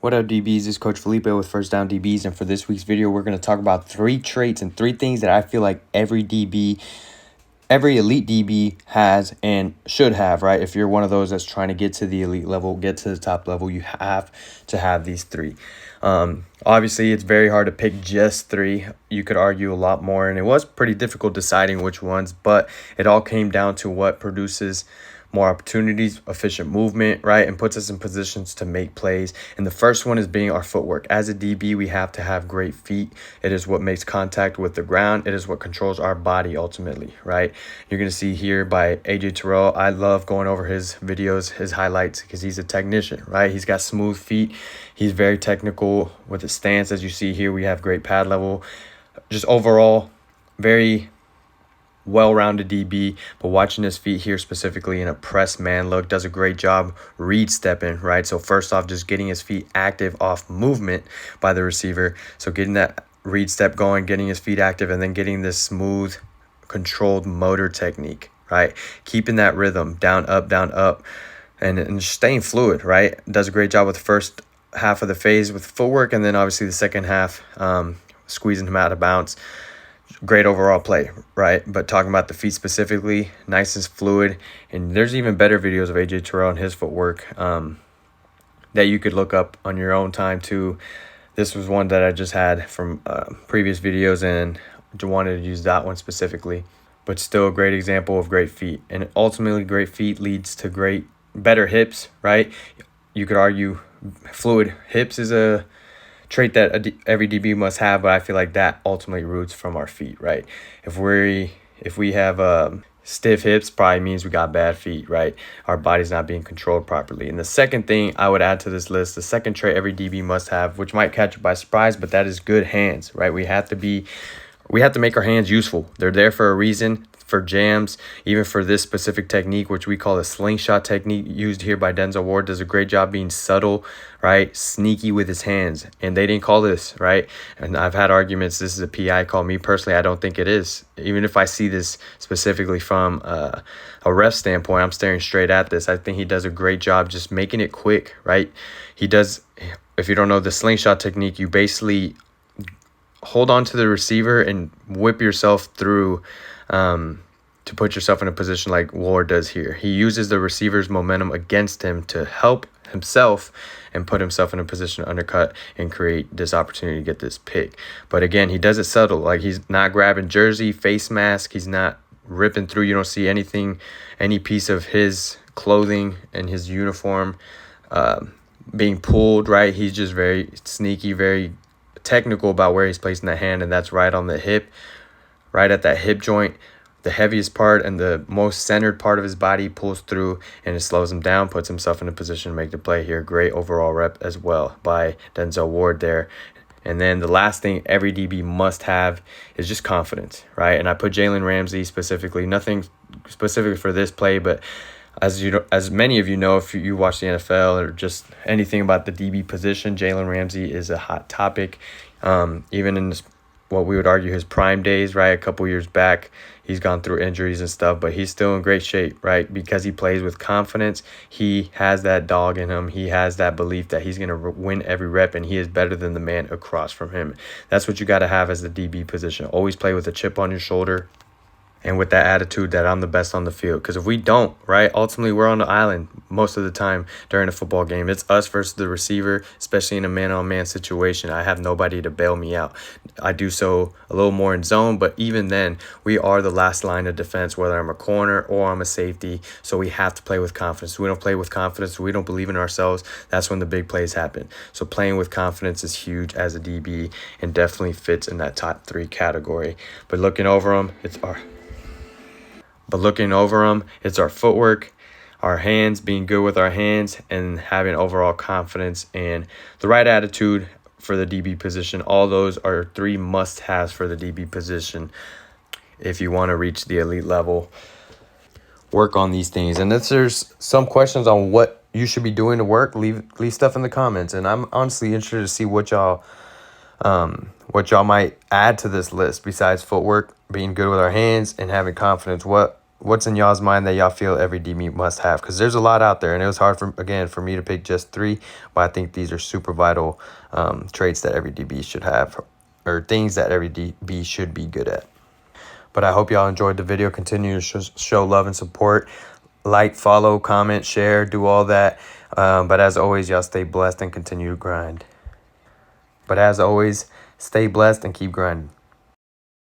What up, DBs? This is Coach Felipe with First Down DBs, and for this week's video, we're going to talk about 3 traits and 3 things that I feel like every elite DB has and should have, right? If you're one of those that's trying to get to the elite level, get to the top level, you have to have these 3. Obviously, it's very hard to pick just 3. You could argue a lot more, and it was pretty difficult deciding which ones, but it all came down to what produces more opportunities, efficient movement, right, and puts us in positions to make plays. And the first one is being our footwork. As a DB, we have to have great feet. It is what makes contact with the ground. It is what controls our body ultimately, right? You're going to see here by AJ Terrell. I love going over his videos, his highlights, because he's a technician, right? He's got smooth feet. He's very technical with his stance. As you see here, we have great pad level. Just overall, very well-rounded DB, but watching his feet here specifically in a press man look, does a great job read stepping, right? So first off, just getting his feet active off movement by the receiver. So getting that read step going, getting his feet active, and then getting this smooth, controlled motor technique, right? Keeping that rhythm down, up, and just staying fluid, right? Does a great job with the first half of the phase with footwork, and then obviously the second half, squeezing him out of bounds. Great overall play, right? But talking about the feet specifically, nice and fluid. And there's even better videos of AJ Terrell and his footwork that you could look up on your own time too. This was one that I just had from previous videos and wanted to use that one specifically. But still a great example of great feet. And ultimately, great feet leads to better hips, right? You could argue fluid hips is a trait that every DB must have, but I feel like that ultimately roots from our feet, right? If we have stiff hips, probably means we got bad feet, right? Our body's not being controlled properly. And the second thing I would add to this list, the second trait every DB must have, which might catch you by surprise, but that is good hands, right? We have to make our hands useful. They're there for a reason, for jams, even for this specific technique, which we call the slingshot technique, used here by Denzel Ward. Does a great job being subtle, right? Sneaky with his hands. And they didn't call this, right? And I've had arguments. This is a PI call. Me personally, I don't think it is. Even if I see this specifically from a ref standpoint, I'm staring straight at this. I think he does a great job just making it quick, right? If you don't know the slingshot technique, you basically hold on to the receiver and whip yourself through to put yourself in a position like Ward does here. He uses the receiver's momentum against him to help himself and put himself in a position to undercut and create this opportunity to get this pick. But again, he does it subtle. Like, he's not grabbing jersey, face mask. He's not ripping through. You don't see any piece of his clothing and his uniform being pulled, right? He's just very sneaky, very technical about where he's placing that hand, and that's right on the hip, right at that hip joint. The heaviest part and the most centered part of his body pulls through, and it slows him down, puts himself in a position to make the play here. Great overall rep as well by Denzel Ward there. And then the last thing every DB must have is just confidence, right? And I put Jalen Ramsey specifically, nothing specifically for this play, but as many of you know, if you watch the NFL or just anything about the DB position, Jalen Ramsey is a hot topic. Even in what we would argue his prime days, right? A couple years back, he's gone through injuries and stuff, but he's still in great shape, right? Because he plays with confidence. He has that dog in him. He has that belief that he's going to win every rep, and he is better than the man across from him. That's what you got to have as the DB position. Always play with a chip on your shoulder and with that attitude that I'm the best on the field. Because if we don't, right, ultimately we're on the island most of the time during a football game. It's us versus the receiver, especially in a man-on-man situation. I have nobody to bail me out. I do so a little more in zone, but even then, we are the last line of defense, whether I'm a corner or I'm a safety. So we have to play with confidence. We don't play with confidence. We don't believe in ourselves. That's when the big plays happen. So playing with confidence is huge as a DB and definitely fits in that top 3 category. But looking over them, it's our footwork, our hands, being good with our hands, and having overall confidence and the right attitude for the DB position. All those are 3 must-haves for the DB position if you want to reach the elite level. Work on these things. And if there's some questions on what you should be doing to work, leave stuff in the comments. And I'm honestly interested to see what y'all might add to this list besides footwork, being good with our hands, and having confidence. What what's in y'all's mind that y'all feel every DB must have, because there's a lot out there, and it was hard for me to pick just 3, but I think these are super vital traits that every DB should have, or things that every DB should be good at. But I hope y'all enjoyed the video. Continue to show love and support. Like, follow, comment, share, do all that. But as always, y'all stay blessed and continue to grind. But as always, stay blessed and keep grinding.